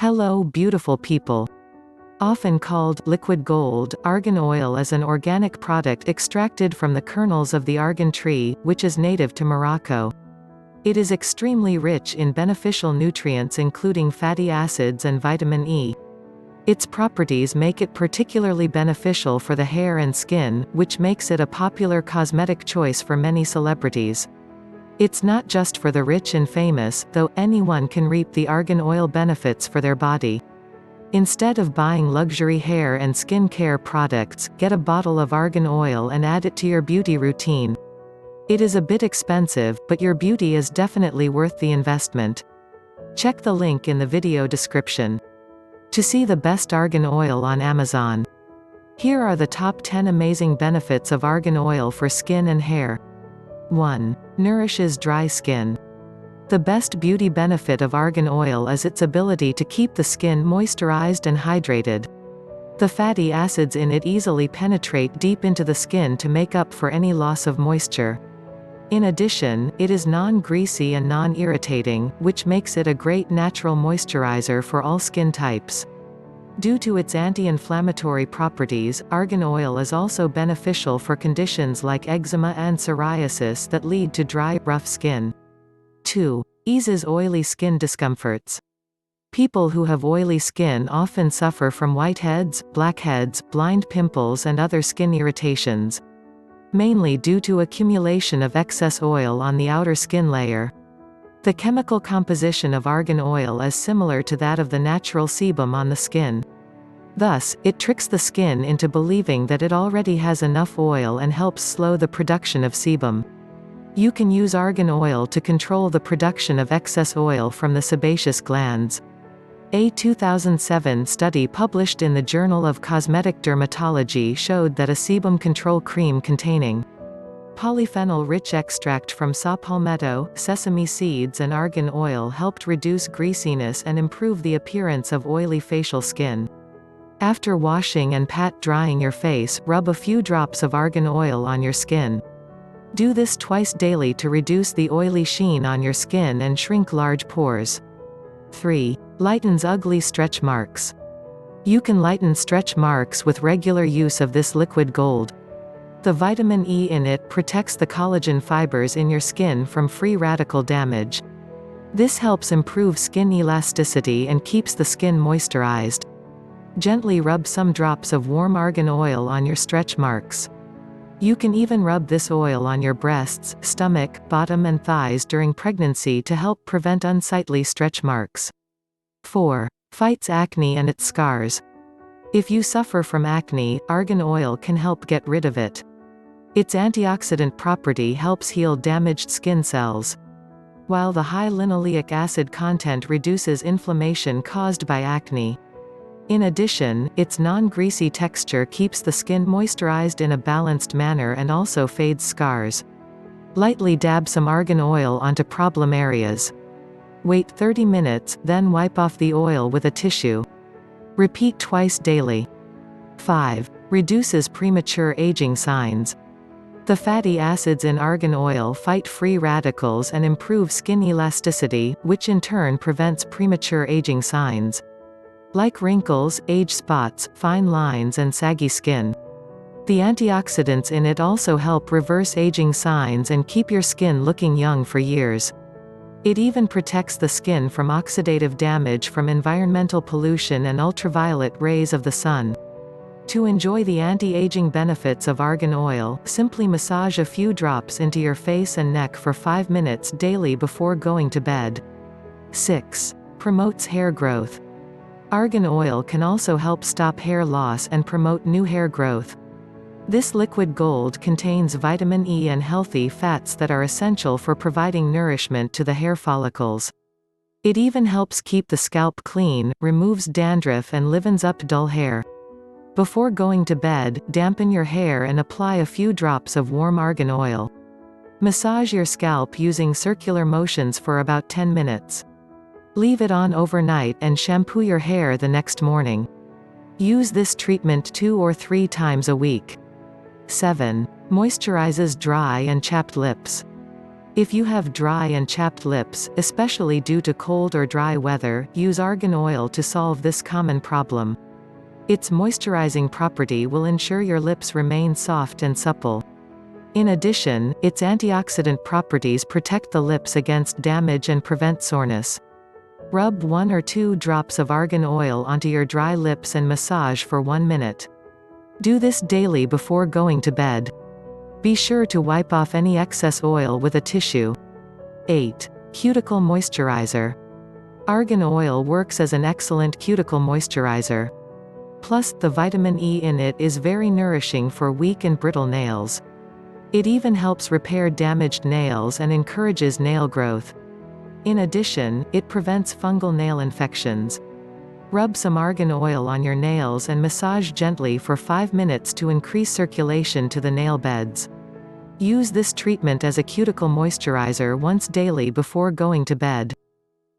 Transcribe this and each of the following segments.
Hello beautiful people. Often called liquid gold, argan oil is an organic product extracted from the kernels of the argan tree, which is native to Morocco. It is extremely rich in beneficial nutrients including fatty acids and vitamin E. Its properties make it particularly beneficial for the hair and skin, which makes it a popular cosmetic choice for many celebrities. It's not just for the rich and famous, though anyone can reap the argan oil benefits for their body. Instead of buying luxury hair and skin care products, get a bottle of argan oil and add it to your beauty routine. It is a bit expensive, but your beauty is definitely worth the investment. Check the link in the video description to see the best argan oil on Amazon. Here are the top 10 amazing benefits of argan oil for skin and hair. 1. Nourishes dry skin. The best beauty benefit of argan oil is its ability to keep the skin moisturized and hydrated. The fatty acids in it easily penetrate deep into the skin to make up for any loss of moisture. In addition, it is non-greasy and non-irritating, which makes it a great natural moisturizer for all skin types. Due to its anti-inflammatory properties, argan oil is also beneficial for conditions like eczema and psoriasis that lead to dry, rough skin. 2. Eases oily skin discomforts. People who have oily skin often suffer from whiteheads, blackheads, blind pimples and other skin irritations, mainly due to accumulation of excess oil on the outer skin layer. The chemical composition of argan oil is similar to that of the natural sebum on the skin. Thus, it tricks the skin into believing that it already has enough oil and helps slow the production of sebum. You can use argan oil to control the production of excess oil from the sebaceous glands. A 2007 study published in the Journal of Cosmetic Dermatology showed that a sebum control cream containing polyphenol-rich extract from saw palmetto, sesame seeds and argan oil helped reduce greasiness and improve the appearance of oily facial skin. After washing and pat-drying your face, rub a few drops of argan oil on your skin. Do this twice daily to reduce the oily sheen on your skin and shrink large pores. 3. Lightens ugly stretch marks. You can lighten stretch marks with regular use of this liquid gold. The vitamin E in it protects the collagen fibers in your skin from free radical damage. This helps improve skin elasticity and keeps the skin moisturized. Gently rub some drops of warm argan oil on your stretch marks. You can even rub this oil on your breasts, stomach, bottom and thighs during pregnancy to help prevent unsightly stretch marks. 4. Fights acne and its scars. If you suffer from acne, argan oil can help get rid of it. Its antioxidant property helps heal damaged skin cells, while the high linoleic acid content reduces inflammation caused by acne. In addition, its non-greasy texture keeps the skin moisturized in a balanced manner and also fades scars. Lightly dab some argan oil onto problem areas. Wait 30 minutes, then wipe off the oil with a tissue. Repeat twice daily. 5. Reduces premature aging signs. The fatty acids in argan oil fight free radicals and improve skin elasticity, which in turn prevents premature aging signs, like wrinkles, age spots, fine lines and saggy skin. The antioxidants in it also help reverse aging signs and keep your skin looking young for years. It even protects the skin from oxidative damage from environmental pollution and ultraviolet rays of the sun. To enjoy the anti-aging benefits of argan oil, simply massage a few drops into your face and neck for 5 minutes daily before going to bed. 6. Promotes hair growth. Argan oil can also help stop hair loss and promote new hair growth. This liquid gold contains vitamin E and healthy fats that are essential for providing nourishment to the hair follicles. It even helps keep the scalp clean, removes dandruff and livens up dull hair. Before going to bed, dampen your hair and apply a few drops of warm argan oil. Massage your scalp using circular motions for about 10 minutes. Leave it on overnight and shampoo your hair the next morning. Use this treatment 2 or 3 times a week. 7. Moisturizes dry and chapped lips. If you have dry and chapped lips, especially due to cold or dry weather, use argan oil to solve this common problem. Its moisturizing property will ensure your lips remain soft and supple. In addition, its antioxidant properties protect the lips against damage and prevent soreness. Rub 1 or 2 drops of argan oil onto your dry lips and massage for 1 minute. Do this daily before going to bed. Be sure to wipe off any excess oil with a tissue. 8. Cuticle moisturizer. Argan oil works as an excellent cuticle moisturizer. Plus, the vitamin E in it is very nourishing for weak and brittle nails. It even helps repair damaged nails and encourages nail growth. In addition, it prevents fungal nail infections. Rub some argan oil on your nails and massage gently for 5 minutes to increase circulation to the nail beds. Use this treatment as a cuticle moisturizer once daily before going to bed.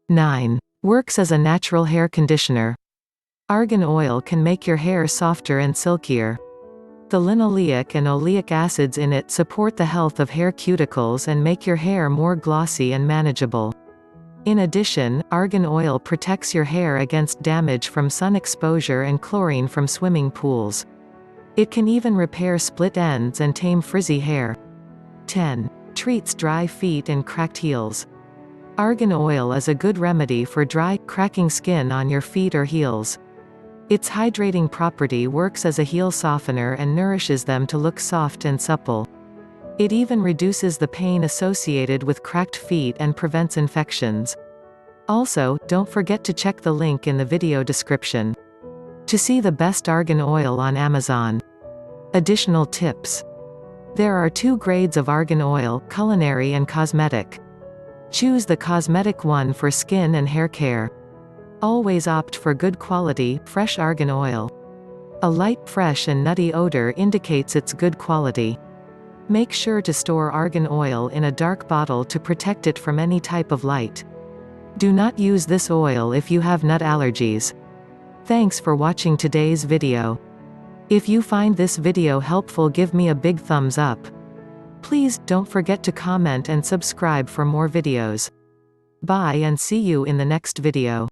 9. Works as a natural hair conditioner. Argan oil can make your hair softer and silkier. The linoleic and oleic acids in it support the health of hair cuticles and make your hair more glossy and manageable. In addition, argan oil protects your hair against damage from sun exposure and chlorine from swimming pools. It can even repair split ends and tame frizzy hair. 10. Treats dry feet and cracked heels. Argan oil is a good remedy for dry, cracking skin on your feet or heels. Its hydrating property works as a heel softener and nourishes them to look soft and supple. It even reduces the pain associated with cracked feet and prevents infections. Also, don't forget to check the link in the video description to see the best argan oil on Amazon. Additional tips. There are 2 grades of argan oil, culinary and cosmetic. Choose the cosmetic one for skin and hair care. Always opt for good quality, fresh argan oil. A light, fresh and nutty odor indicates its good quality. Make sure to store argan oil in a dark bottle to protect it from any type of light. Do not use this oil if you have nut allergies. Thanks for watching today's video. If you find this video helpful, give me a big thumbs up. Please, don't forget to comment and subscribe for more videos. Bye and see you in the next video.